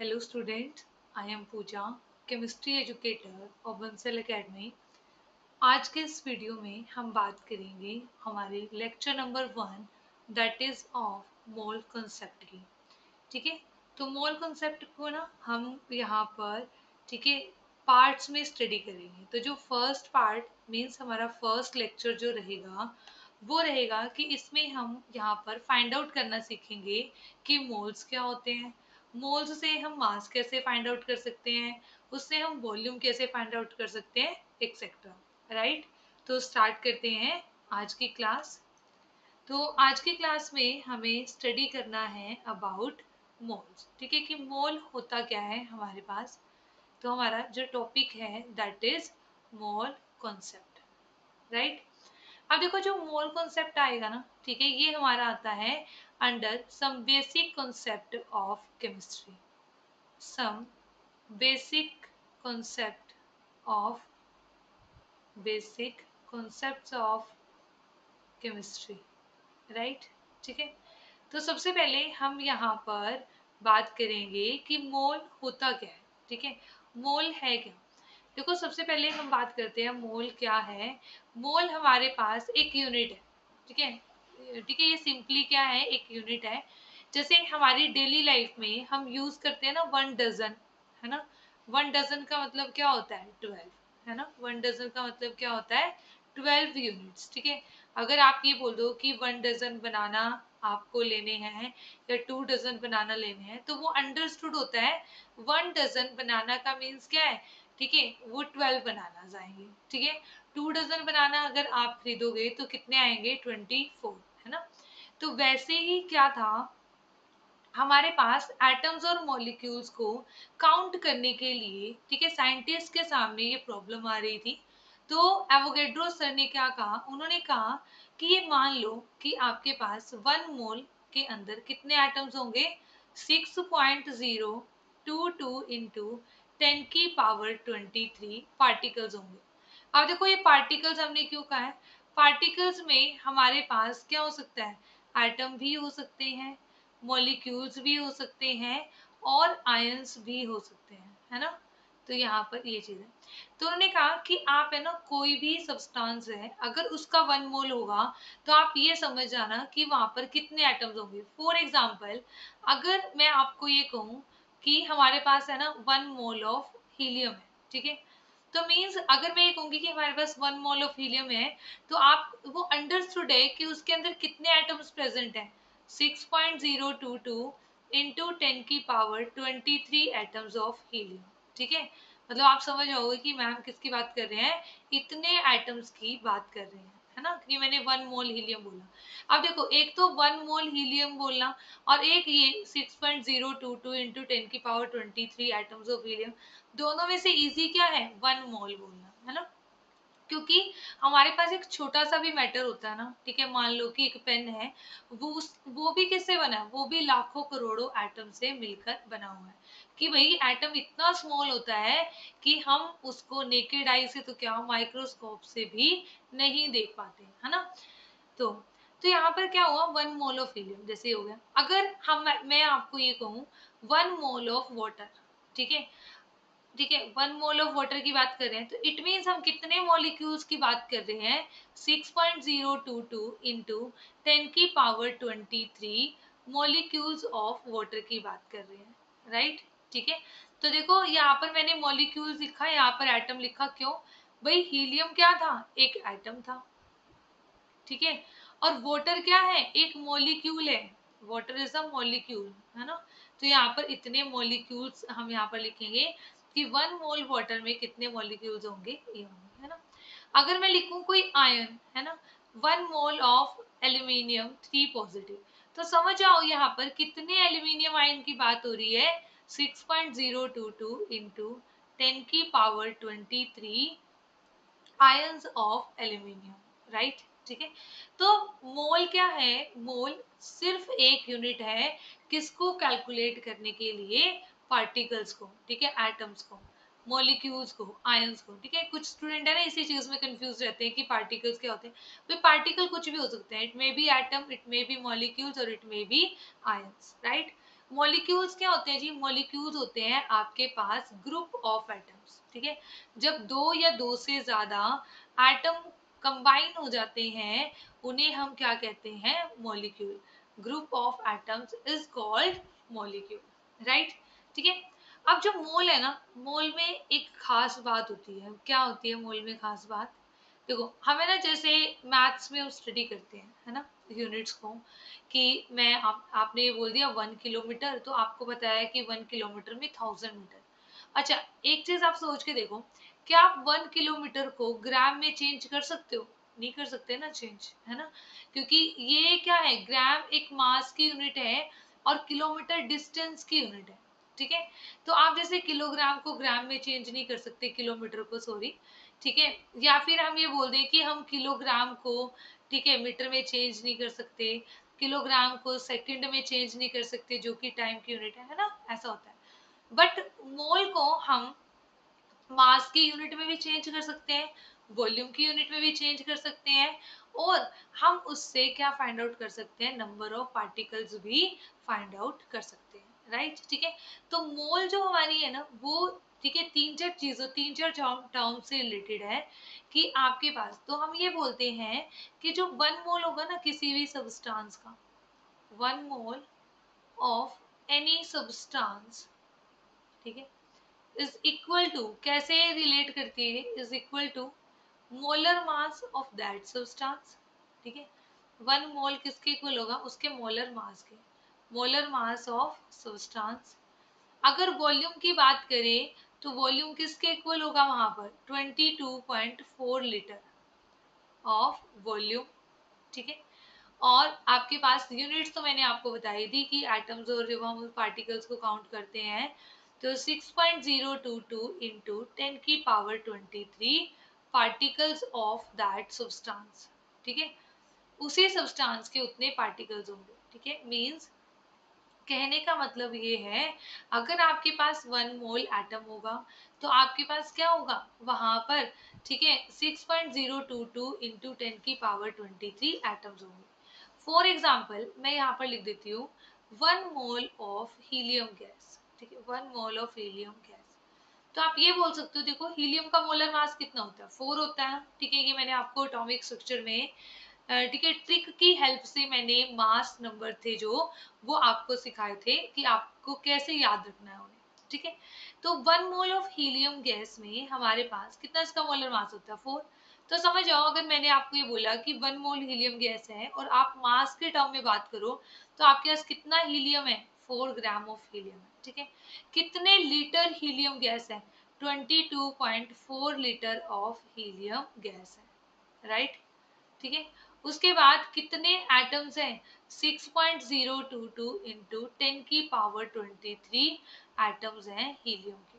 Hello students, I am Pooja, chemistry educator of Bansal academy. आज के इस वीडियो में हम बात करेंगे हमारे lecture number 1 that is of mole concept की। ठीक है, तो मोल कॉन्सेप्ट को ना हम यहाँ पर ठीक है पार्ट्स में स्टडी करेंगे। तो जो फर्स्ट पार्ट मीन्स हमारा फर्स्ट लेक्चर जो रहेगा वो रहेगा कि इसमें हम यहाँ पर फाइंड आउट करना सीखेंगे कि मोल्स क्या होते हैं, मोल्स से हम मास कैसे फाइंड आउट कर सकते हैं, उससे हम वॉल्यूम कैसे फाइंड आउट कर सकते हैं एक्सेट्रा। राइट, तो स्टार्ट करते हैं आज की क्लास। तो आज की क्लास में हमें स्टडी करना है अबाउट मोल्स। ठीक है, कि मोल होता क्या है हमारे पास। तो हमारा जो टॉपिक है that is mole concept. Right, अब देखो जो मोल कॉन्सेप्ट आएगा ना, ठीक है, ये हमारा आता है under some basic concept of chemistry, some basic concept of basic concepts of chemistry. Right, ठीक है, तो सबसे पहले हम यहाँ पर बात करेंगे कि मोल होता क्या है। ठीक है, मोल है क्या। देखो सबसे पहले हम बात करते हैं मोल क्या है। मोल हमारे पास एक यूनिट है। ठीक है, ठीक है, ये सिंपली क्या है, एक यूनिट है। जैसे हमारी डेली लाइफ में हम यूज करते हैं ना 1 डजन, है ना। 1 डजन का मतलब क्या होता है 12, है ना। 1 डजन का मतलब क्या होता है 12 यूनिट्स। ठीक है, अगर आप ये बोल दो कि 1 डजन बनाना आपको लेने हैं या 2 डजन बनाना लेने हैं तो वो अंडरस्टूड होता है। 1 डजन बनाना का मीन्स क्या है, ठीक है, वो 12 बनाना जाएंगे। ठीक है, 2 डजन बनाना अगर आप खरीदोगे तो कितने आएंगे 24, है ना। तो वैसे ही क्या था, हमारे पास एटम्स और मॉलिक्यूल्स को काउंट करने के लिए, ठीक है, साइंटिस्ट के सामने ये प्रॉब्लम आ रही थी। तो एवोगेड्रो सर ने क्या कहा, उन्होंने कहा कि ये मान लो कि आपके पास 1 मोल के अंदर कितने एटम्स होंगे 6.022 इंटू 10 की पावर 23 पार्टिकल्स होंगे। अब देखो ये पार्टिकल्स हमने क्यों कहा है, पार्टिकल्स में हमारे पास क्या हो सकता है, एटम भी हो सकते हैं, मॉलिक्यूल्स भी हो सकते हैं और आयंस भी हो सकते हैं, है ना। तो यहाँ पर ये चीज है। तो उन्होंने कहा कि आप है ना कोई भी सब्सटेंस है अगर उसका 1 मोल होगा तो आप ये समझ जाना कि वहां पर कितने एटम्स होंगे। फॉर एग्जाम्पल अगर मैं आपको ये कहूँ कि हमारे पास है ना 1 मोल ऑफ हीलियम है, ठीक है, तो मीन्स अगर मैं ये कहूंगी कि हमारे पास 1 मोल ऑफ हीलियम है तो आप वो अंडरस्टूड है कि उसके अंदर कितने एटम्स प्रेजेंट हैं 6.022 इंटू 10 की पावर 23 एटम्स ऑफ हीलियम। ठीक है, मतलब आप समझ जाओगे कि मैम किसकी बात कर रहे हैं, इतने एटम्स की बात कर रहे हैं, है ना, कि मैंने 1 मोल हीलियम बोला। अब देखो एक तो 1 मोल हीलियम बोलना और एक ये 6.022 इंटू 10 की पावर 23 एटम्स ऑफ हीलियम, दोनों में से इजी क्या है 1 मोल बोलना, है ना। क्योंकि हमारे पास एक छोटा सा भी मैटर होता है ना, ठीक है, मान लो कि एक पेन है, वो भी किससे बना है, वो भी लाखों करोड़ों एटम से मिलकर बना हुआ है। कि भाई एटम इतना स्मॉल होता है कि हम उसको नेकेड आई से तो क्या माइक्रोस्कोप से भी नहीं देख पाते, है ना। तो तो यहाँ पर क्या हुआ 1 मोल ऑफ हीलियम जैसे हो गया। अगर हम मैं आपको ये कहूँ 1 मोल ऑफ वाटर, ठीक है, ठीक है, 1 मोल ऑफ वाटर की बात कर रहे हैं तो इट मीन्स हम कितने मॉलिक्यूल्स की बात कर रहे हैं 6.022 इंटू 10 की पावर 23 मॉलिक्यूल्स ऑफ वाटर की बात कर रहे हैं। राइट, ठीक है, तो देखो यहाँ पर मैंने मॉलिक्यूल्स लिखा, यहाँ पर एटम लिखा, क्यों भाई हीलियम क्या था एक एटम था, ठीक है, और वाटर क्या है एक मॉलिक्यूल है, वाटर इज अ मॉलिक्यूल, है ना। तो यहाँ पर इतने मॉलिक्यूल्स हम यहाँ पर लिखेंगे कि 1 मोल वाटर में कितने मॉलिक्यूल्स होंगे ये होंगे, है ना। अगर मैं लिखूं कोई आयन, है ना, 1 मोल ऑफ एल्यूमिनियम 3 पॉजिटिव, तो समझ आओ यहाँ पर कितने एल्यूमिनियम आयन की बात हो रही है 6.022 इंटू 10 की power 23 ions of aluminium. Right, ठीक है, तो मोल क्या है, मोल सिर्फ एक यूनिट है किसको कैलकुलेट करने के लिए, पार्टिकल्स को, ठीक है, एटम्स को, मॉलिक्यूल्स को, आयंस को। ठीक है, कुछ स्टूडेंट है ना इसी चीज में कंफ्यूज रहते हैं कि पार्टिकल्स क्या होते हैं। तो पार्टिकल कुछ भी हो सकते हैं, it may be atom, it may be molecules और it may be ions. Right, molecules क्या होते हैं जी? मॉलिक्यूल्स होते हैं आपके पास ग्रुप ऑफ एटम्स, ठीक है। जब दो या दो से ज्यादा एटम कंबाइन हो जाते हैं उन्हें हम क्या कहते हैं? Molecule. Group of atoms is called molecule, right, ठीक है। अब जो मोल है ना, मोल में एक खास बात होती है। क्या होती है मोल में खास बात? देखो, हमें ना जैसे मैथ्स में हम स्टडी करते हैं, है ना, यूनिट्स को, कि मैं आपने ये बोल दिया 1 किलोमीटर, तो आपको बताया कि 1 किलोमीटर में 1000 मीटर। अच्छा, एक चीज आप सोच के देखो, क्या आप 1 किलोमीटर को ग्राम में चेंज कर सकते हो? नहीं कर सकते ना चेंज, है ना, क्योंकि ये क्या है, ग्राम एक मास की यूनिट है और किलोमीटर डिस्टेंस की यूनिट है, ठीक है। तो आप जैसे किलोग्राम को ग्राम में चेंज नहीं कर सकते, किलोमीटर को, सॉरी, ठीक है। या फिर हम ये बोल दें कि हम किलोग्राम को, ठीक है, मीटर में चेंज नहीं कर सकते, किलोग्राम को सेकंड में चेंज नहीं कर सकते, जो कि टाइम की यूनिट है ना, ऐसा होता है। बट मोल को हम मास की यूनिट में भी चेंज कर सकते हैं, वॉल्यूम की यूनिट में भी चेंज कर सकते हैं, और हम उससे क्या फाइंड आउट कर सकते हैं? नंबर ऑफ पार्टिकल्स भी फाइंड आउट कर सकते हैं, राइट, ठीक है। तो मोल जो हमारी है ना वो, ठीक है, तीन चार टर्म से रिलेटेड है, कि आपके पास, तो हम ये बोलते हैं कि जो 1 मोल होगा ना किसी भी सब्सटेंस का, 1 मोल ऑफ एनी सब्सटेंस, ठीक है, इज इक्वल टू, कैसे रिलेट करती है? Is equal to molar mass of that substance, ठीक है। 1 मोल किसके इक्वल होगा? उसके मोलर मास के, मोलर मास ऑफ सब्सटेंस। अगर वॉल्यूम की बात करें तो वॉल्यूम किसके इक्वल होगा? वहां पर 22.4 लीटर ऑफ वॉल्यूम, ठीक है। और आपके पास यूनिट्स तो मैंने आपको बताई थी कि एटम्स और जब हम पार्टिकल्स को काउंट करते हैं तो 6.022 इंटू 10 की power 23 particles of that substance, ठीक है। उसी सब्सटेंस के उतने पार्टिकल्स होंगे, ठीक है। मींस कहने का मतलब ये है, अगर आपके पास 1 मोल एटम होगा तो आपके पास क्या होगा वहां पर? ठीक है, 6.022 इंटू 10 की पावर 23 एटम्स होंगे। फॉर एग्जाम्पल मैं यहाँ पर लिख देती हूँ 1 मोल ऑफ हीलियम गैस, ठीक है, 1 मोल ऑफ हीलियम गैस। तो आप ये बोल सकते हो, देखो हीलियम का मोलर मास कितना होता है? 4 होता है, ठीक है। ये मैंने आपको एटॉमिक स्ट्रक्चर में, ठीक है, ट्रिक की हेल्प से मैंने मास नंबर थे जो वो आपको सिखाए थे कि आपको कैसे याद रखना है उन्हें, ठीक है। तो 1 मोल ऑफ हीलियम गैस में हमारे पास कितना इसका मोलर मास होता है? 4। तो समझ जाओ, अगर मैंने आपको ये बोला कि 1 मोल हीलियम गैस है और आप मास के टर्म में बात करो तो आपके पास कितना हीलियम है? 4 ग्राम ऑफ हीलियम है, ठीक है। कितने लीटर हीलियम गैस है? 22.4 लीटर ऑफ हीलियम गैस है, राइट, ठीक है। उसके बाद कितने एटम्स हैं? 6.022 इंटू 10 की पावर 23 एटम्स हैं हीलियम के,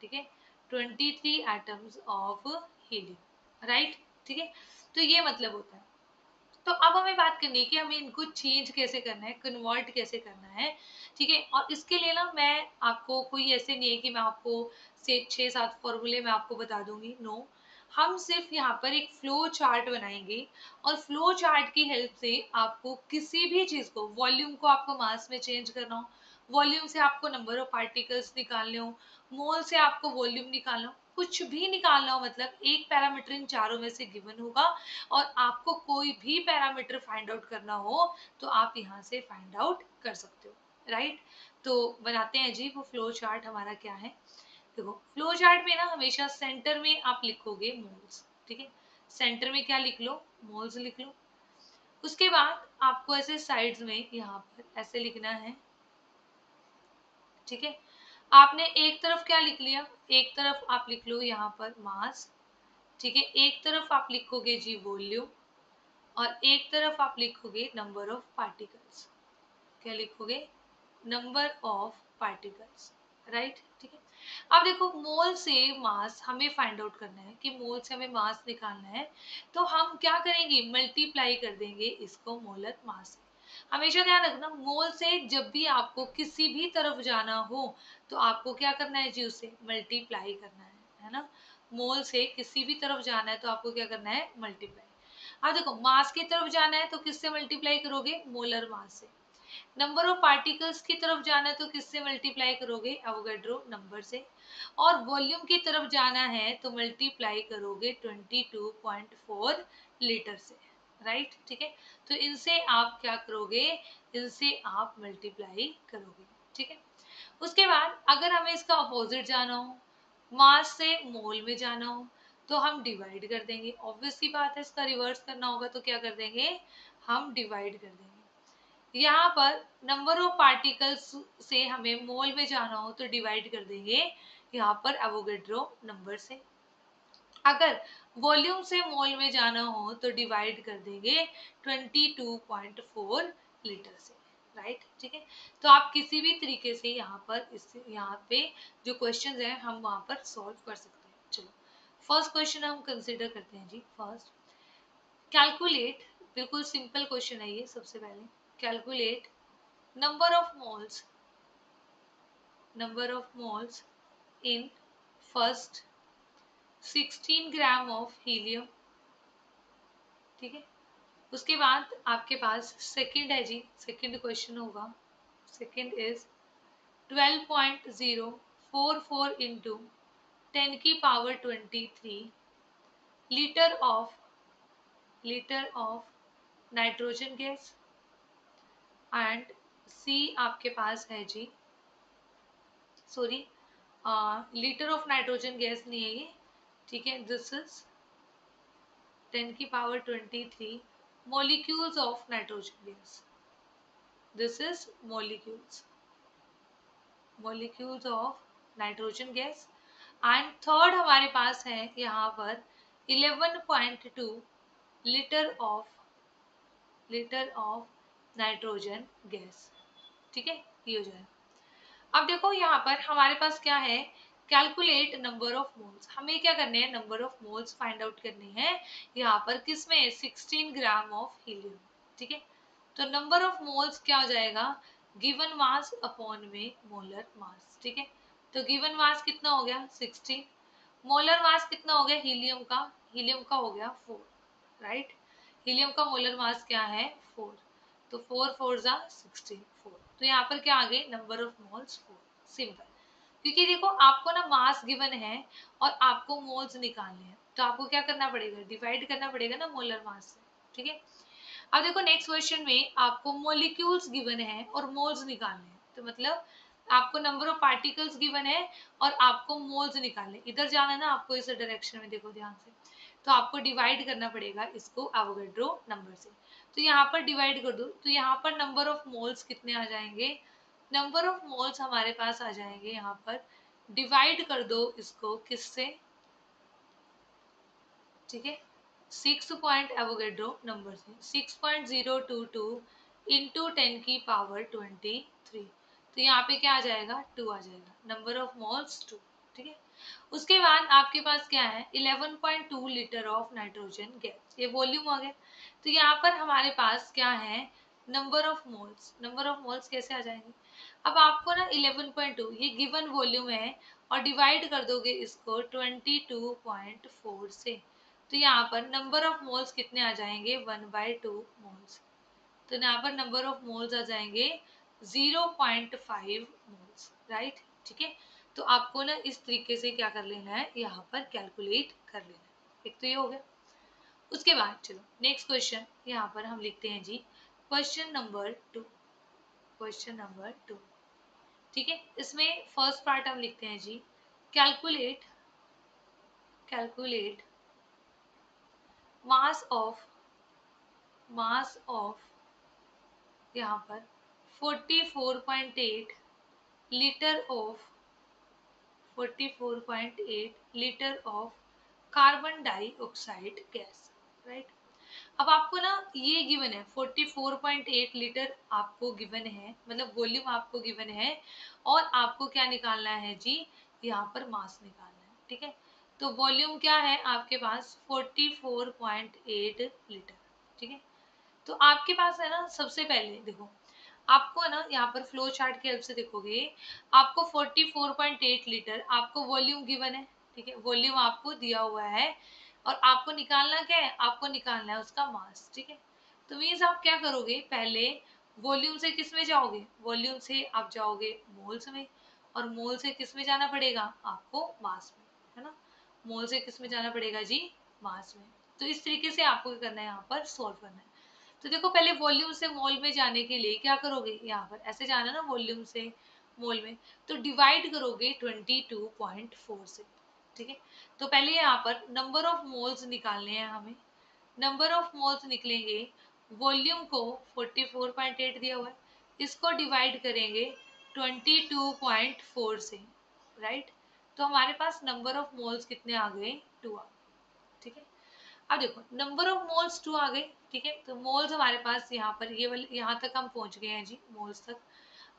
ठीक है। 23 एटम्स ऑफ हीलियम, राइट, ठीक है। तो ये मतलब होता है। तो अब हमें बात करनी है कि हमें इनको चेंज कैसे करना है, कन्वर्ट कैसे करना है, ठीक है। और इसके लिए ना मैं आपको, कोई ऐसे नहीं है कि मैं आपको से 6-7 फॉर्मूले मैं आपको बता दूंगी, नो। हम सिर्फ यहाँ पर एक फ्लो चार्ट बनाएंगे और फ्लो चार्ट की हेल्प से आपको किसी भी चीज को, वॉल्यूम को आपको मास में चेंज करना हो, वॉल्यूम से आपको नंबर ऑफ पार्टिकल्स निकालने हो, मोल से आपको वॉल्यूम निकालना हो, कुछ भी निकालना हो, मतलब एक पैरामीटर इन चारों में से गिवन होगा और आपको कोई भी पैरामीटर फाइंड आउट करना हो तो आप यहाँ से फाइंड आउट कर सकते हो, राइट। तो बनाते हैं जी वो फ्लो चार्ट हमारा क्या है। देखो, फ्लो चार्ट में ना हमेशा सेंटर में आप लिखोगे मोल्स, ठीक है। सेंटर में क्या लिख लो? मोल्स लिख लो। उसके बाद आपको ऐसे साइड्स में यहाँ पर ऐसे लिखना है, ठीक है। आपने एक तरफ क्या लिख लिया? एक तरफ आप लिख लो यहाँ पर मास, ठीक है। एक तरफ आप लिखोगे जी वॉल्यूम और एक तरफ आप लिखोगे नंबर ऑफ पार्टिकल्स। क्या लिखोगे? नंबर ऑफ पार्टिकल्स, राइट, ठीक है। अब देखो, मोल से मास हमें फाइंड आउट करना है कि मोल से हमें मास निकालना है, तो हम क्या करेंगे? मल्टीप्लाई कर देंगे इसको मोलर मास से। हमेशा ध्यान रखना, मोल से जब भी आपको किसी भी तरफ जाना हो तो आपको क्या करना है जी? उसे मल्टीप्लाई करना है ना। मोल से किसी भी तरफ जाना है तो आपको क्या करना है? मल्टीप्लाई। अब देखो, मास की तरफ जाना है तो किससे मल्टीप्लाई करोगे? मोलर मास से। नंबर ऑफ पार्टिकल्स की तरफ जाना है तो किससे मल्टीप्लाई करोगे, एवोगैड्रो नंबर से, और वॉल्यूम की तरफ जाना है तो मल्टीप्लाई करोगे 22.4 लीटर से, राइट, ठीक है। तो इनसे आप क्या करोगे, इनसे आप मल्टीप्लाई करोगे, ठीक है। उसके बाद अगर हमें इसका अपोजिट जाना हो, मास से मोल में जाना हो, तो हम डिवाइड कर देंगे, ऑब्वियस सी बात है, इसका रिवर्स करना होगा तो क्या कर देंगे, हम डिवाइड कर देंगे। यहाँ पर नंबर ऑफ पार्टिकल्स से हमें मोल में जाना हो तो डिवाइड कर देंगे यहाँ पर एवोगैड्रो नंबर से। अगर वॉल्यूम से मोल में जाना हो तो डिवाइड कर देंगे 22.4 लीटर से, राइट, ठीक है। तो आप किसी भी तरीके से यहाँ पे जो क्वेश्चन है हम वहां पर सॉल्व कर सकते हैं। चलो फर्स्ट क्वेश्चन हम कंसिडर करते हैं जी। फर्स्ट कैलकुलेट, बिल्कुल सिंपल क्वेश्चन है ये। सबसे पहले calculate number of moles in first 16 gram of helium, ठीक है। उसके बाद आपके पास सेकंड है जी, सेकंड क्वेश्चन होगा। सेकंड इज 12.044 इंटू 10 की power 23 litre of nitrogen gas, and C आपके पास है जी, sorry, litre of nitrogen gas नहीं है ये, ठीक है। दिस इज 10 की power 23 molecules of nitrogen gas. This is molecules of nitrogen gas. And third हमारे पास है यहाँ पर 11.2 लीटर ऑफ नाइट्रोजन गैस, ठीक है। ये हो जाए। अब देखो यहाँ पर हमारे पास क्या है, कैलकुलेट नंबर ऑफ मोल्स। हमें क्या करने हैं, number of moles find out करनी है यहाँ पर, किसमें, 16 ग्राम ऑफ हीलियम, ठीक है। तो नंबर ऑफ मोल्स क्या हो जाएगा, गिवन मास अपॉन में मोलर मास, ठीक है। तो गिवन मास कितना हो गया 16, मोलर मास कितना हो गया हीलियम का हो गया 4, राइट। हीलियम का मोलर मास क्या है 4, तो 4 4 जा 16 4। तो यहाँ पर क्या आ गए, नंबर ऑफ मोल्स 4, सिंपल। क्योंकि देखो आपको ना मास गिवन है और आपको मोल्स निकालने हैं, तो आपको क्या करना पड़ेगा, डिवाइड करना पड़ेगा ना मोलर मास से, ठीक है। अब देखो नेक्स्ट क्वेश्चन में आपको मोलिक्यूल्स गिवन है और मोल्स निकालने हैं, तो मतलब आपको नंबर ऑफ पार्टिकल्स गिवन है और आपको मोल्स निकालने, इधर जाना है ना आपको, इस डायरेक्शन में देखो ध्यान से, तो आपको डिवाइड करना पड़ेगा इसको एवोगैड्रो नंबर से। तो यहाँ पर डिवाइड कर दो, तो यहाँ पर नंबर ऑफ मोल्स कितने आ जाएंगे, नंबर ऑफ मोल्स हमारे पास आ जाएंगे यहाँ पर, डिवाइड कर दो इसको किससे, ठीक है, 6 पॉइंट एवोगैड्रो नंबर से, 6.022 इंटू 10 की पावर 23। तो यहाँ पे क्या आ जाएगा 2 आ जाएगा, नंबर ऑफ मोल्स 2, ठीक है। उसके बाद आपके पास क्या है 11.2 लीटर ऑफ नाइट्रोजन गैस, ये वॉल्यूम आ गया। तो यहाँ पर हमारे पास क्या है, नंबर ऑफ मोल्स कैसे आ जाएंगे, अब आपको ना 11.2 ये गिवन वॉल्यूम है और डिवाइड कर दोगे इसको 22.4 से, तो यहाँ पर नंबर ऑफ मोल्स कितने आ जाएंगे 1/2 मोल्स। तो यहाँ पर नंबर ऑफ मोल्स आ जाएंगे 0.5 मोल्स, राइट, ठीक है। तो आपको ना इस तरीके से क्या कर लेना है, यहाँ पर कैलकुलेट कर लेना है। एक तो ये हो गया। उसके बाद चलो नेक्स्ट क्वेश्चन यहाँ पर हम लिखते हैं जी, क्वेश्चन नंबर 2, ठीक है। इसमें फर्स्ट पार्ट हम लिखते हैं जी, कैलकुलेट मास ऑफ यहाँ पर 44.8 litre of 44.8 litre of carbon dioxide gas, right. अब आपको ना ये गिवन है 44.8 लीटर आपको गिवन है, मतलब वॉल्यूम आपको गिवन है, और आपको क्या निकालना है जी, यहाँ पर मास निकालना है, ठीक है। तो वॉल्यूम क्या है आपके पास 44.8 लीटर, ठीक है। तो आपके पास है ना, सबसे पहले देखो आपको ना यहाँ पर फ्लो चार्ट की हेल्प से देखोगे, आपको 44.8 लीटर आपको वॉल्यूम गिवन है, ठीक है, वॉल्यूम आपको दिया हुआ है, और आपको निकालना क्या है, आपको निकालना है उसका मास, ठीक है। तो मीन्स आप क्या करोगे, पहले वॉल्यूम से किस में जाओगे, वॉल्यूम से आप जाओगे मोल्स में, और मोल से किस में जाना पड़ेगा आपको, मास में, है ना। मोल से किस में जाना पड़ेगा जी, मास में। तो इस तरीके से आपको क्या करना है, यहाँ पर सॉल्व करना है। तो देखो पहले वॉल्यूम से मोल में जाने के लिए क्या करोगे, यहाँ पर ऐसे जाना ना वॉल्यूम से मोल में, तो डिवाइड करोगे 22.4 से, ठीक है। तो पहले यहाँ पर नंबर ऑफ मोल्स निकालने हैं हमें। नंबर ऑफ मोल्स निकलेंगे, वॉल्यूम को 44.8 दिया हुआ है, इसको डिवाइड करेंगे 22.4 से, राइट। तो हमारे पास नंबर ऑफ मोल्स कितने आ गए, 2 आ गए, ठीक है। अब देखो नंबर ऑफ मोल्स 2 आ गए, ठीक है। तो मोल्स हमारे पास यहाँ पर ये वाले यहाँ तक हम पहुंच गए हैं जी, मोल्स तक।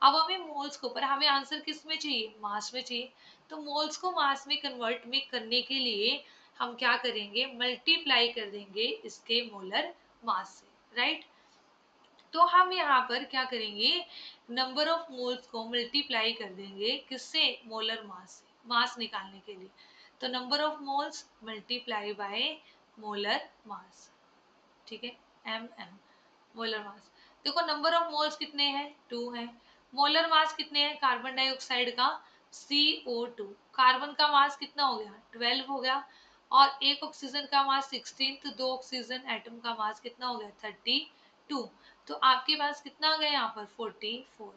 अब हमें मोल्स को, पर हमें आंसर किस में चाहिए, मास में चाहिए। तो मोल्स को मास में कन्वर्ट में करने के लिए हम क्या करेंगे, मल्टीप्लाई कर देंगे इसके मोलर मास से, राइट। तो हम यहाँ पर क्या करेंगे, नंबर ऑफ मोल्स को मल्टीप्लाई कर देंगे किससे, मोलर मास से, मास निकालने के लिए। तो number of moles multiply by molar mass, ठीक है, एम मोलर मास। देखो नंबर ऑफ मोल्स कितने हैं, 2 हैं। मोलर मास कितने हैं कार्बन डाइऑक्साइड का, CO2। कार्बन का मास कितना हो गया, 12 हो गया, और एक ऑक्सीजन का मास 16, तो 2 ऑक्सीजन एटम का मास कितना हो गया, 32। तो आपके पास कितना आ गया यहाँ पर, 44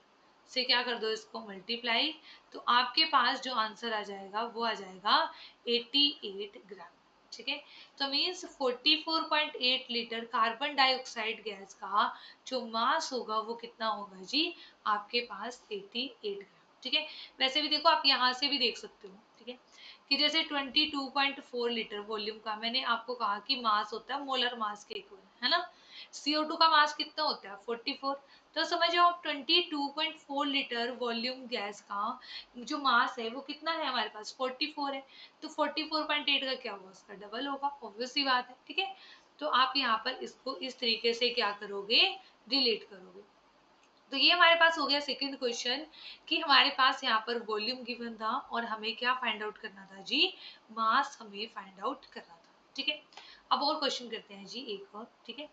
से क्या कर दो इसको मल्टीप्लाई, तो आपके पास जो आंसर आ जाएगा वो आ जाएगा 88 ग्राम, ठीक है। तो means 44.8 litre carbon dioxide gas का जो मास होगा वो कितना होगा जी, आपके पास 88 ग्राम, ठीक है। वैसे भी देखो आप यहाँ से भी देख सकते हो, ठीक है, कि जैसे 22.4 लीटर वॉल्यूम का, मैंने आपको कहा कि मास होता है मोलर मास के इक्वल, है ना। CO2 का मास कितना होता है, 44। तो समझो आप 22.4 लीटर वॉल्यूम गैस का जो मास है वो कितना है हमारे पास, 44 है। तो 44.8 का क्या होगा, उसका डबल होगा, ऑब्वियस सी बात है, ठीक है। तो आप यहाँ पर इसको इस तरीके से क्या करोगे, रिलेट करोगे। तो ये हमारे पास हो गया सेकंड क्वेश्चन, कि हमारे पास यहाँ पर वॉल्यूम गिवन था और हमें क्या फाइंड आउट करना था जी, मास हमें फाइंड आउट करना था, ठीक है। अब और क्वेश्चन करते हैं जी एक और, ठीक है।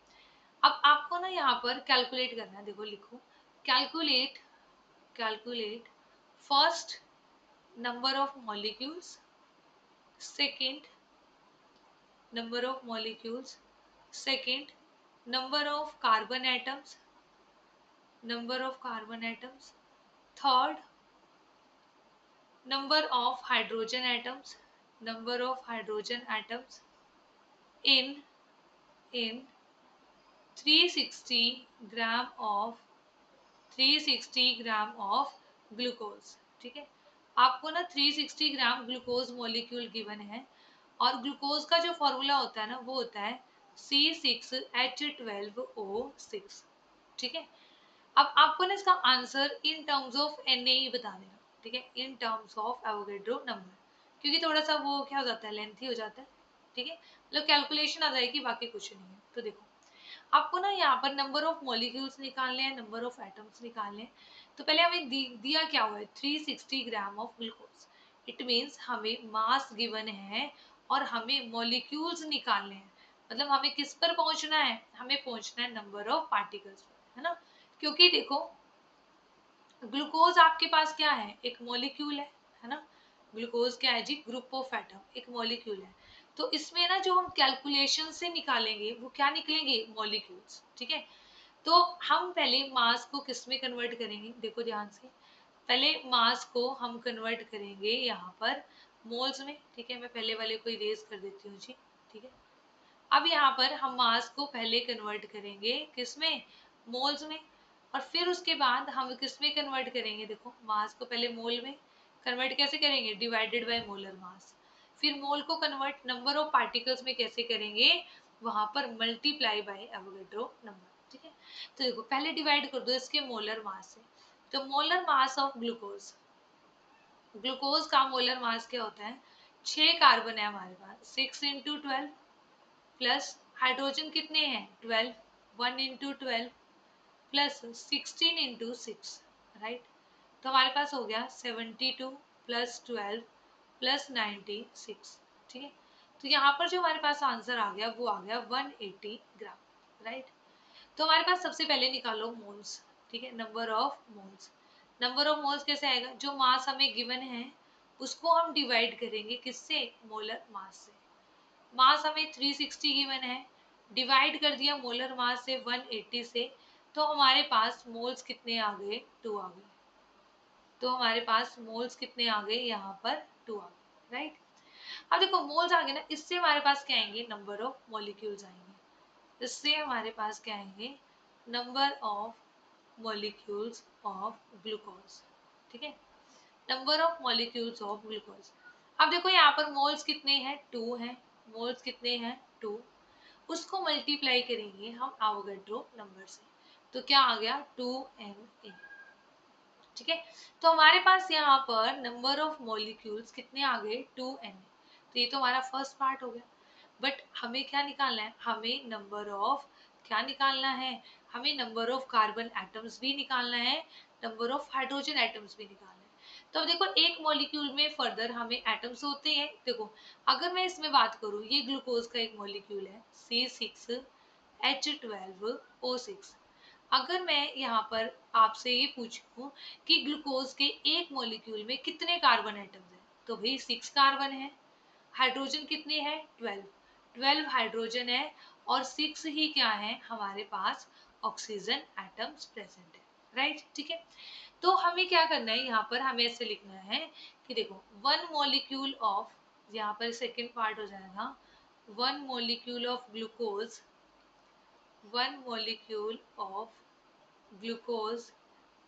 अब आपको ना यहाँ पर कैलकुलेट करना है, देखो लिखो, calculate calculate first number of molecules, second number of molecules, second number of carbon atoms, third number of hydrogen atoms, in 360 gram of 360 gram of glucose, ठीक है। आपको ना 360 ग्राम ग्लूकोज मॉलिक्यूल गिवन है, और ग्लूकोज का जो formula होता है ना वो होता है C6H12O6, ठीक है। अब आपको ना इसका answer in terms of Na बता देना, ठीक है, in terms of Avogadro number, क्योंकि थोड़ा सा वो क्या हो जाता है, लेंथी हो जाता है, ठीक है। मतलब कैलकुलेशन आ जाएगी, बाकी कुछ नहीं है। तो देखो आपको ना यहाँ पर नंबर ऑफ मॉलिक्यूल्स निकालने हैं, नंबर ऑफ एटम्स निकालने हैं। तो पहले हमें दिया क्या हुआ है, 360 gram of glucose. It means हमें मास गिवन है और हमें मॉलिक्यूल्स निकालने हैं। मतलब हमें किस पर पहुंचना है, हमें पहुंचना है नंबर ऑफ पार्टिकल्स पर, है ना। क्योंकि देखो ग्लूकोज आपके पास क्या है, एक मॉलिक्यूल है ना। ग्लूकोज क्या है जी, ग्रुप ऑफ एटम, एक मॉलिक्यूल है। तो इसमें ना जो हम कैलकुलेशन से निकालेंगे वो क्या निकलेंगे, मॉलिक्यूल्स, ठीक है। तो हम पहले मास को किस में कन्वर्ट करेंगे, देखो ध्यान से, पहले मास को हम कन्वर्ट करेंगे यहाँ पर मोल्स में, ठीक है। मैं पहले वाले को इरेज कर देती हूँ जी, ठीक है। अब यहाँ पर हम मास को पहले कन्वर्ट करेंगे किस में, मोल्स में, और फिर उसके बाद हम किस में कन्वर्ट करेंगे, देखो मास को पहले मोल में कन्वर्ट कैसे करेंगे, डिवाइडेड बाय मोलर मास। फिर मोल को कन्वर्ट नंबर ऑफ पार्टिकल्स में कैसे करेंगे, वहां पर मल्टीप्लाई बाय एवोगेड्रो नंबर, ठीक है। तो देखो पहले डिवाइड कर दो इसके मोलर मास से। तो molar mass of glucose, glucose का मोलर मास क्या होता है, 6 कार्बन है हमारे पास, 6 × 12 प्लस हाइड्रोजन कितने हैं, 12, 1 × 12 प्लस 16 × 6, राइट। तो हमारे पास हो गया 72 प्लस 12 प्लस 96, ठीक है। तो यहाँ पर जो हमारे पास आंसर आ गया वो आ गया 180 ग्राम, राइट। तो हमारे पास सबसे पहले निकालो मोल्स, ठीक है, number of moles. Number of moles कैसे आएगा, जो मास हमें गिवन है उसको हम डिवाइड करेंगे किससे, मोलर मास से। मास हमें 360 गिवन है, डिवाइड कर दिया मोलर मास से 180 से, तो हमारे पास मोल्स कितने आ गए, 2 आ गए। तो हमारे पास मोल्स कितने आ गए, यहाँ पर 2 आ गए, राइट। अब देखो मोल्स आ गए ना, इससे हमारे पास क्या आएंगे, नंबर ऑफ मॉलिक्यूल्स आएंगे। इससे हमारे पास क्या आएंगे, number of molecules of glucose, ठीक है, number of molecules of glucose. अब देखो यहाँ पर मोल्स कितने हैं, 2 हैं। मोल्स कितने हैं, 2। उसको मल्टीप्लाई करेंगे हम एवोगैड्रो नंबर से, तो क्या आ गया, 2Na, ठीक है। तो हमारे पास यहाँ पर नंबर ऑफ मॉलिक्यूल्स कितने आ गए, 2Na। तो ये तो हमारा फर्स्ट पार्ट हो गया। बट हमें क्या निकालना है, हमें नंबर ऑफ क्या निकालना है, हमें नंबर ऑफ कार्बन एटम्स भी निकालना है, नंबर ऑफ हाइड्रोजन एटम्स भी निकालना है। तो देखो एक मॉलिक्यूल में फर्दर हमें एटम्स होते हैं। देखो अगर मैं इसमें बात करूँ, ये ग्लूकोज का एक मॉलिक्यूल है C6H12O6। अगर मैं यहाँ पर आपसे ये पूछूं कि ग्लूकोज के एक मॉलिक्यूल में कितने कार्बन एटम्स हैं, तो भाई 6 कार्बन है। हाइड्रोजन कितने हैं, 12 हाइड्रोजन है, और 6 ही क्या है हमारे पास ऑक्सीजन एटम्स प्रेजेंट है, राइट, ठीक है। तो हमें क्या करना है, यहाँ पर हमें ऐसे लिखना है कि देखो वन मॉलिक्यूल ऑफ, यहाँ पर सेकेंड पार्ट हो जाएगा, one molecule of glucose, one molecule of glucose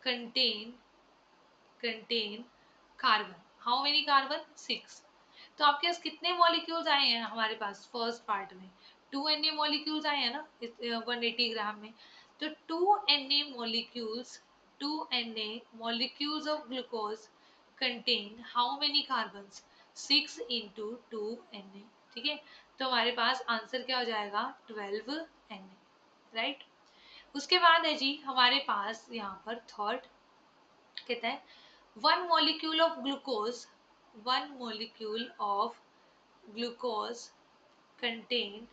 contain carbon, how many carbon, 6। तो आपके पास कितने मॉलिक्यूल्स आए हैं हमारे पास फर्स्ट पार्ट में, 2Na मॉलिक्यूल्स आए हैं ना 180 ग्राम में। तो 2Na molecules of glucose contain how many carbons, 6 into 2Na, ठीक है। तो हमारे पास आंसर क्या हो जाएगा, 12Na, राइट। उसके बाद है जी हमारे पास यहाँ पर थर्ड कहता है one molecule of glucose, one molecule of glucose contain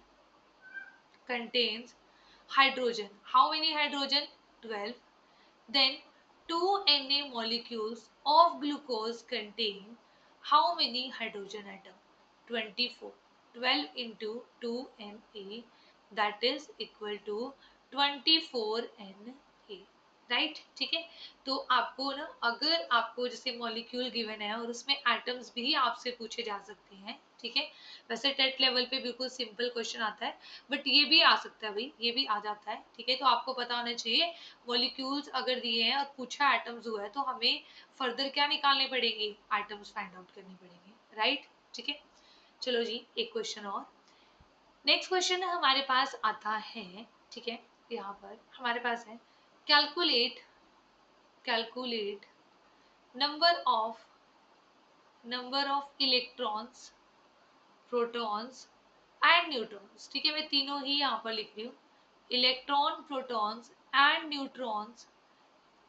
contains hydrogen, how many hydrogen, 12। then 2Na molecules of glucose contain how many hydrogen atom, 24। 12 into 2Na, that is equal to 24Na, right, ठीक है। तो आपको ना अगर आपको जैसे molecule given है और उसमें एटम्स भी आपसे पूछे जा सकते हैं, ठीक है। वैसे टेट लेवल पे बिल्कुल सिंपल क्वेश्चन आता है, बट ये भी आ सकता है भाई, ये भी आ जाता है, ठीक है। तो आपको पता होना चाहिए मॉलिक्यूल्स अगर दिए हैं और पूछा एटम्स हुआ है तो हमें फर्दर क्या निकालने पड़ेंगे, एटम्स फाइंड आउट करने पड़ेंगे, राइट, ठीक है। चलो जी एक क्वेश्चन और, नेक्स्ट क्वेश्चन हमारे पास आता है, ठीक है। यहाँ पर हमारे पास है calculate calculate number of electrons, protons and neutrons, ठीक है। मैं तीनों ही यहाँ पर लिख रही हूँ, electron, protons and neutrons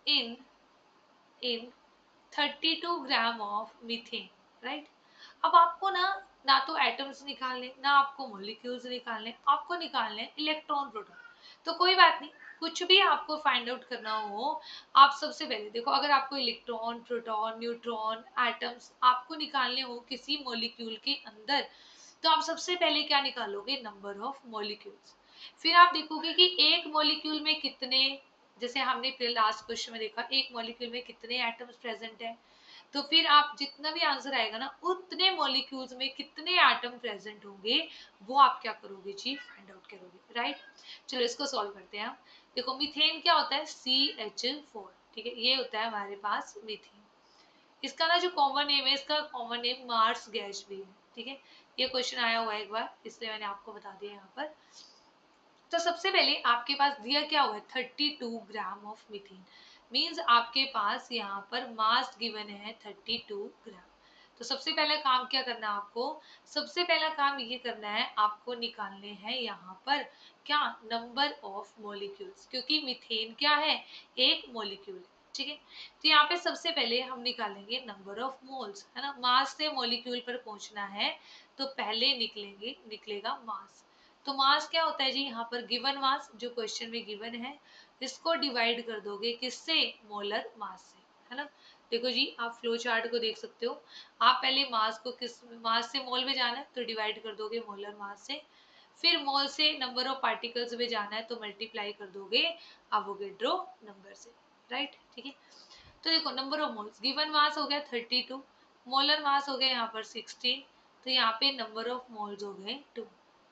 in in 32 gram of methane, right. अब आपको ना तो एटम्स निकालने, ना आपको मॉलिक्यूल्स निकालने, आपको निकालने इलेक्ट्रॉन, प्रोटॉन। तो कोई बात नहीं, कुछ भी आपको फाइंड आउट करना हो, आप सबसे पहले देखो अगर आपको इलेक्ट्रॉन, प्रोटॉन, न्यूट्रॉन, एटम्स आपको निकालने हो किसी मॉलिक्यूल के अंदर, तो आप सबसे पहले क्या निकालोगे, नंबर ऑफ मॉलिक्यूल्स। फिर आप देखोगे कि एक मॉलिक्यूल में कितने, जैसे हमने लास्ट क्वेश्चन में देखा एक मॉलिक्यूल में कितने एटम्स प्रेजेंट है, तो फिर आप जितना भी आंसर आएगा ना उतने मॉलिक्यूल्स में कितने एटम प्रेजेंट होंगे वो आप क्या करोगे जी, फाइंड आउट करोगे, राइट। चलो इसको सॉल्व करते हैं हम। देखो मीथेन क्या होता है, CH4, ठीक है, ये होता है हमारे पास मीथेन। इसका ना जो कॉमन नेम है, इसका कॉमन नेम मार्स गैस भी है, ठीक है। ये क्वेश्चन आया हुआ है एक बार, इसलिए मैंने आपको बता दिया यहाँ पर। तो सबसे पहले आपके पास दिया क्या हुआ है, 32 ग्राम ऑफ मीथेन, मीन्स आपके पास यहाँ पर मास गिवन है 32 ग्राम। तो सबसे पहला काम क्या करना है आपको, सबसे पहला काम ये करना है आपको निकालने हैं यहाँ पर क्या, नंबर ऑफ मॉलिक्यूल्स, क्योंकि मीथेन क्या है, एक मॉलिक्यूल है, ठीक है। तो यहाँ पे सबसे पहले हम निकालेंगे नंबर ऑफ मोल्स, है ना, मास से मॉलिक्यूल पर पहुंचना है तो पहले निकलेगा मास। तो मास क्या होता है जी, यहाँ पर गिवन मास जो क्वेश्चन में गिवन है, इसको डिवाइड कर दोगे किससे, मोलर मास से, है ना। देखो जी, आप फ्लो चार्ट को देख सकते हो, आप पहले मास को किस मास से मोल में जाना है तो डिवाइड कर दोगे मोलर मास से, फिर मोल से नंबर ऑफ पार्टिकल्स में जाना है तो मल्टीप्लाई कर दोगे एवोगैड्रो नंबर से, राइट, ठीक है। तो देखो number of moles, given mass हो गया 32, मोलर मास हो गया यहाँ पर 16, तो यहाँ पे नंबर ऑफ मोल्स हो गए 2,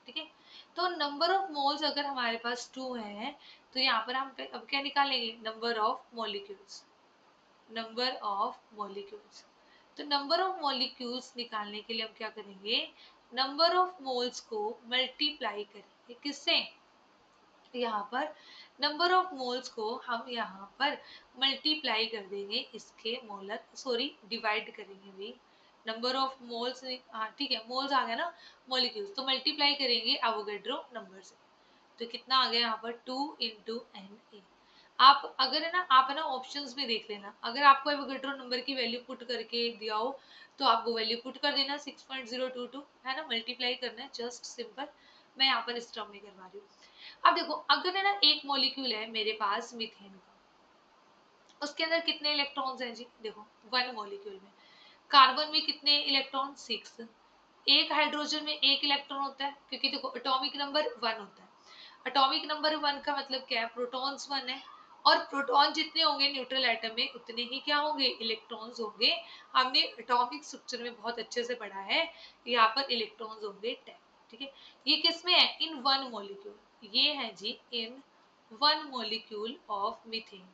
ठीक है। तो नंबर ऑफ मोल्स अगर हमारे पास 2 है तो यहाँ पर हम अब क्या निकालेंगे, number of molecules, number of molecules. तो नंबर ऑफ मॉलिक्यूल्स निकालने के लिए हम क्या करेंगे, नंबर ऑफ मोल्स को मल्टीप्लाई करेंगे किससे, यहाँ पर नंबर ऑफ मोल्स को हम यहाँ पर मल्टीप्लाई कर देंगे इसके मोलर, सॉरी डिवाइड करेंगे भी, नंबर ऑफ मोल्स, हाँ ठीक है, मोल्स आ गया ना, मॉलिक्यूल्स तो मल्टीप्लाई करेंगे एवोगैड्रो नंबर से, तो कितना आ गया यहाँ पर 2 इंटू एन ए। आप अगर है ना, आप है ना ऑप्शंस में देख लेना, अगर आपको एवोगैड्रो नंबर की वैल्यू पुट करके दिया हो तो आप वो वैल्यू पुट कर देना 6.022, है ना, मल्टीप्लाई करना है, जस्ट सिंपल। मैं यहाँ पर इस टर्म में करवा रही हूँ। अब देखो अगर है ना एक मॉलिक्यूल है मेरे पास मीथेन का, उसके अंदर कितने इलेक्ट्रॉन्स हैं जी, देखो वन मॉलिक्यूल में कार्बन में कितने इलेक्ट्रॉन, 6, एक हाइड्रोजन में एक इलेक्ट्रॉन होता है, क्योंकि देखो एटॉमिक नंबर 1 होता है, एटॉमिक नंबर 1 का मतलब क्या है, प्रोटॉन्स 1 है, और प्रोटॉन जितने होंगे न्यूट्रल एटम में उतने ही क्या होंगे, इलेक्ट्रॉन्स होंगे। हमने एटॉमिक स्ट्रक्चर में बहुत अच्छे से पढ़ा है, यहाँ पर इलेक्ट्रॉन्स होंगे 10, ठीक है। ये किस में है, इन वन मॉलिक्यूल, ये है जी in one molecule of methane,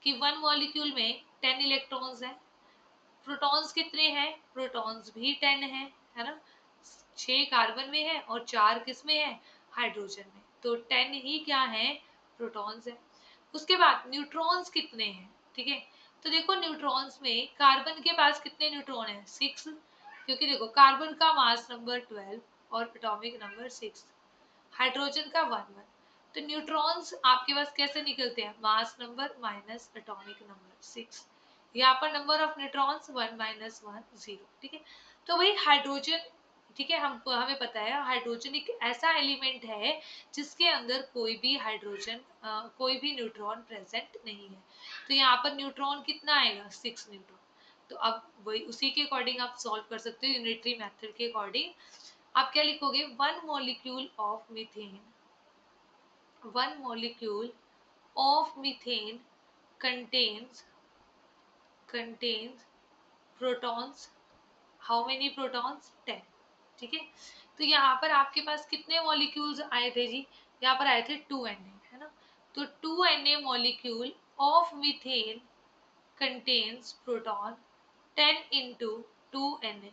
कि वन मॉलिक्यूल में 10 इलेक्ट्रॉन्स हैं। प्रोटॉन्स कितने हैं, प्रोटॉन्स भी 10 है ना, 6 कार्बन में है और 4 किस में है, हाइड्रोजन में, तो 10 ही क्या है, प्रोटॉन्स है। उसके बाद न्यूट्रॉन्स कितने हैं, ठीक है। तो देखो न्यूट्रॉन्स में कार्बन के पास कितने न्यूट्रॉन है, 6, क्योंकि देखो कार्बन का मास नंबर 12 और एटॉमिक नंबर 6, हाइड्रोजन का 1 1, तो न्यूट्रॉन्स आपके पास कैसे निकलते हैं, mass number minus atomic number 6, यहाँ पर नंबर ऑफ न्यूट्रॉन्स 1 माइनस 1 0, ठीक है। तो वही हाइड्रोजन, ठीक है, हम हमें पता है हाइड्रोजन एक ऐसा एलिमेंट है जिसके अंदर कोई भी हाइड्रोजन कोई भी न्यूट्रॉन प्रेजेंट नहीं है, तो यहाँ पर न्यूट्रॉन कितना आएगा, 6 न्यूट्रॉन। तो अब वही उसी के अकॉर्डिंग आप सॉल्व कर सकते हो, यूनिटरी मेथड के अकॉर्डिंग आप क्या लिखोगे, one molecule of methane, one molecule of methane contains protons, how many protons, 10, ठीक है। तो यहाँ पर आपके पास कितने मॉलिक्यूल्स आए थे जी, यहाँ पर आए थे 2Na, है ना, तो 2Na molecule of methane contains proton 10 into 2Na,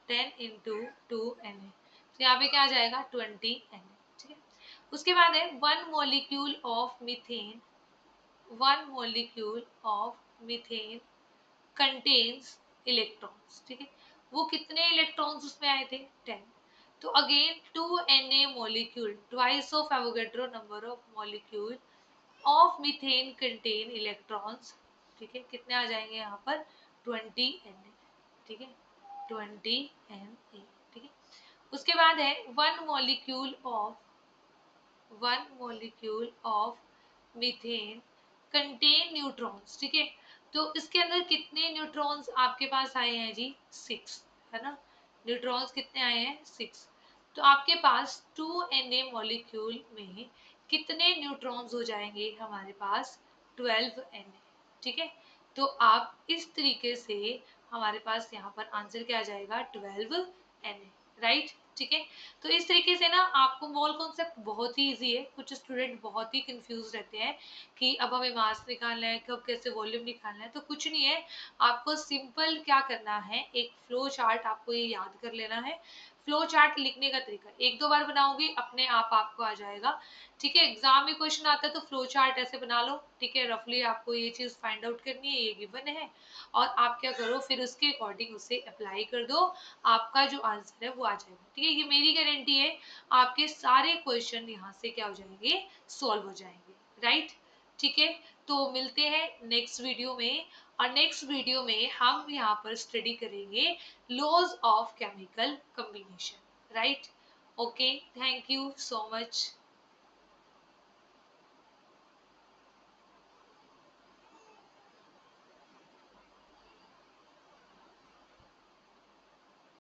10 into 2Na, तो यहाँ पे क्या आ जाएगा 20Na, ठीक है। उसके बाद है one molecule of methane, one molecule of methane contains electrons, ठीक है, वो कितने इलेक्ट्रॉन्स उसमें आए थे, 10, तो again 2Na molecule, twice of Avogadro number of molecule of methane contain electrons, ठीक है, कितने आ जाएंगे यहाँ पर 20Na, ठीक है, 20Na, ठीक है। उसके बाद है one molecule of methane contain neutrons, ठीक है, तो इसके अंदर कितने न्यूट्रॉन्स आपके पास आए हैं जी, 6, है ना, न्यूट्रॉन्स कितने आए हैं, 6, तो आपके पास 2Na मॉलिक्यूल में कितने न्यूट्रॉन्स हो जाएंगे हमारे पास, 12Na, ठीक है। तो आप इस तरीके से हमारे पास यहाँ पर आंसर क्या आ जाएगा, 12Na, राइट, ठीक है। तो इस तरीके से ना आपको मोल कॉन्सेप्ट बहुत ही इजी है, कुछ स्टूडेंट बहुत ही कंफ्यूज रहते हैं कि अब हमें मास निकालना है, कब कैसे वॉल्यूम निकालना है, तो कुछ नहीं है, आपको सिंपल क्या करना है, एक फ्लो चार्ट आपको ये याद कर लेना है। फ्लो चार्ट लिखने का तरीका एक दो बार बनाओगे अपने आप आपको आ जाएगा, ठीक है। एग्जाम में क्वेश्चन आता है तो फ्लो चार्ट ऐसे बना लो, ठीक है, रफली आपको ये चीज फाइंड आउट करनी है, ये गिवन है, और आप क्या करो फिर उसके अकॉर्डिंग उसे अप्लाई कर दो, आपका जो आंसर है वो आ जाएगा, ठीक है। ये मेरी गारंटी है, आपके सारे क्वेश्चन यहाँ से क्या हो जाएंगे, सॉल्व हो जाएंगे, राइट, ठीक है। तो मिलते हैं नेक्स्ट वीडियो में, और नेक्स्ट वीडियो में हम यहाँ पर स्टडी करेंगे laws of chemical combination, right. Okay, thank you so much.